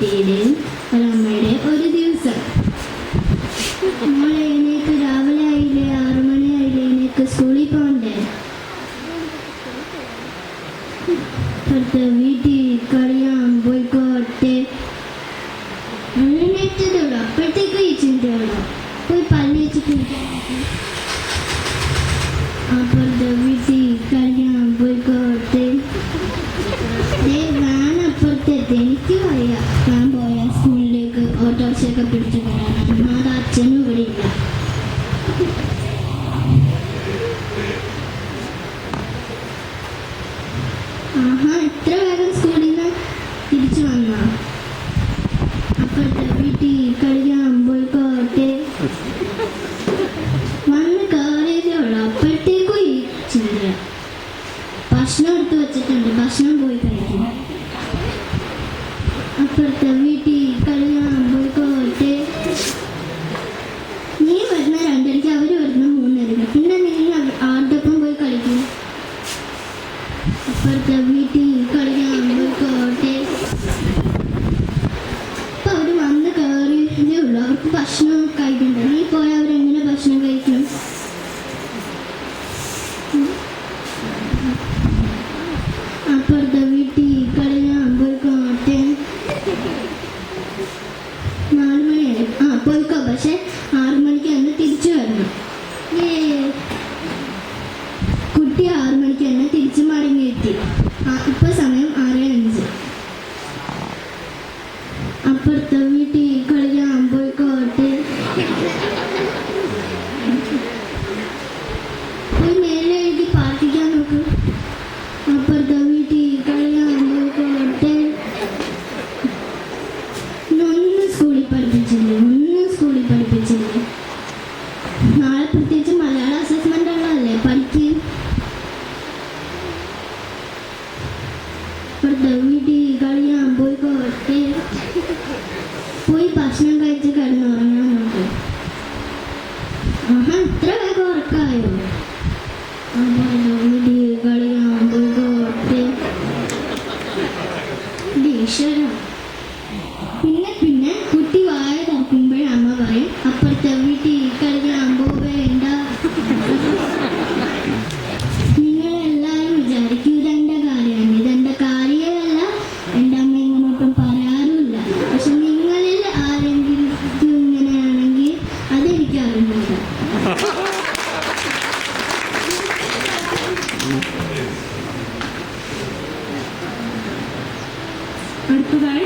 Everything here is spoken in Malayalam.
കുട്ടിയുടെയും ഒരമ്മയുടെയും ഒരു ദിവസം. നമ്മൾ എഴുന്നേക്ക് രാവിലെ ആയില്ലേ, 6 മണി ആയില്ലേ, എഴുന്നേക്ക് സ്കൂളിൽ പോകണ്ടേ. അടുത്ത് വീട്ടിൽ കളിയാൻ പോയിക്കോട്ടെ. എഴുന്നേറ്റതോളൂ, അപ്പോഴത്തേക്ക് കഴിച്ചിട്ടോളൂ പോയി പല്ല് വെച്ച് കുടിക്കാൻ. അപ്പുറത്തെ വീട്ടിൽ കളിയാൻ പോയിക്കോട്ടെ. ഞാൻ അപ്പുറത്തെത്തി, എനിക്ക് വയ്യ. ഞാൻ പോയ സ്കൂളിലേക്ക് ഓട്ടോറിക്ഷയൊക്കെ പിടിച്ചു വരാനാണ്. അത് അച്ഛനും ഇവിടെ ഇല്ല. ആഹാ, എത്ര വേഗം സ്കൂളിൽ നിന്ന് തിരിച്ചു വന്ന. അപ്പുറത്തെ വീട്ടിൽ കളിക്കാൻ പോയിക്കോട്ടെ. വന്ന് കയറിയതേ ഉള്ളു, അപ്പോഴത്തേക്കും ഈ ചിന്ത. ഭക്ഷണം എടുത്ത് വെച്ചിട്ടുണ്ട്, ഭക്ഷണം പോയി കഴിക്കും. അപ്പുറത്തെ വീട്ടിൽ കളിക്കാൻ പോയിക്കോട്ടെ. നീ വരുന്ന 2:30, അവർ വരുന്ന 3:30. പിന്നെ നീ ആരുടെപ്പം പോയി കളിക്കും. അപ്പുറത്തെ വീട്ടിൽ കളിക്കാൻ പോയിക്കോട്ടെ. അപ്പൊ അവര് വന്ന് കയറിയതേ ഉള്ളു, അവർക്ക് ഭക്ഷണം കഴിക്കണ്ട. നീ പോയാൽ അവരെങ്ങനെ ഭക്ഷണം കഴിക്കും? അപ്പുറത്തെ വീട്ടിൽ കളിക്കാൻ പോയിക്കോട്ടെ. 4 മണിയായി. പോയിക്കോ, പക്ഷെ 6 മണിക്ക് തന്നെ തിരിച്ചു വരണം. കുട്ടി 6 മണിക്ക് തന്നെ തിരിച്ചു മടങ്ങിയെത്തി. ഇപ്പൊ സമയം 6:05. അപ്പുറത്തെ വീട്ടിൽ കളിക്കാൻ പോയിക്കോട്ടെ. പോയി മേലെ എഴുതി പ്രാർത്ഥിക്കാൻ നോക്ക്. അപ്പുറത്തെ വീട്ടിൽ കളിക്കാൻ പോയിക്കോട്ടെ. ഒന്നും സ്കൂളിൽ പഠിപ്പിച്ചില്ലേ, നാളെ പ്രത്യേകിച്ച് മലയാളം അസസ്മെന്റ് ഉള്ളതല്ലേ, പഠിക്ക്. അപ്പുറത്തെ വീട്ടിൽ കളിക്കാൻ പോയിക്കോട്ടെ. പോയി ഭക്ഷണം കഴിച്ച് കിടന്നുറങ്ങാൻ നോക്ക്. ആഹാ, ഇത്ര വേഗം ഉറക്കായോ? അപ്പുറത്തെ വീട്ടിൽ കളിക്കാൻ പോയിക്കോട്ടെ. ഈശ്വര. പിന്നെ കുട്ടി വായ തുറക്കുമ്പോഴേ അമ്മ പറയും, അപ്പുറത്തെ വീട്ടിൽ കളിക്കാൻ പോവേണ്ട. നിങ്ങളെല്ലാവരും വിചാരിക്കും ഇതെന്റെ കാര്യമാണ്. ഇതെന്റെ കാര്യമല്ല, എൻ്റെ അമ്മ ഇങ്ങോട്ടും പറയാറുമില്ല. പക്ഷെ നിങ്ങളിൽ ആരെങ്കിലും ഇങ്ങനെയാണെങ്കിൽ അതെനിക്ക് അറിഞ്ഞില്ല. അടുത്തതായി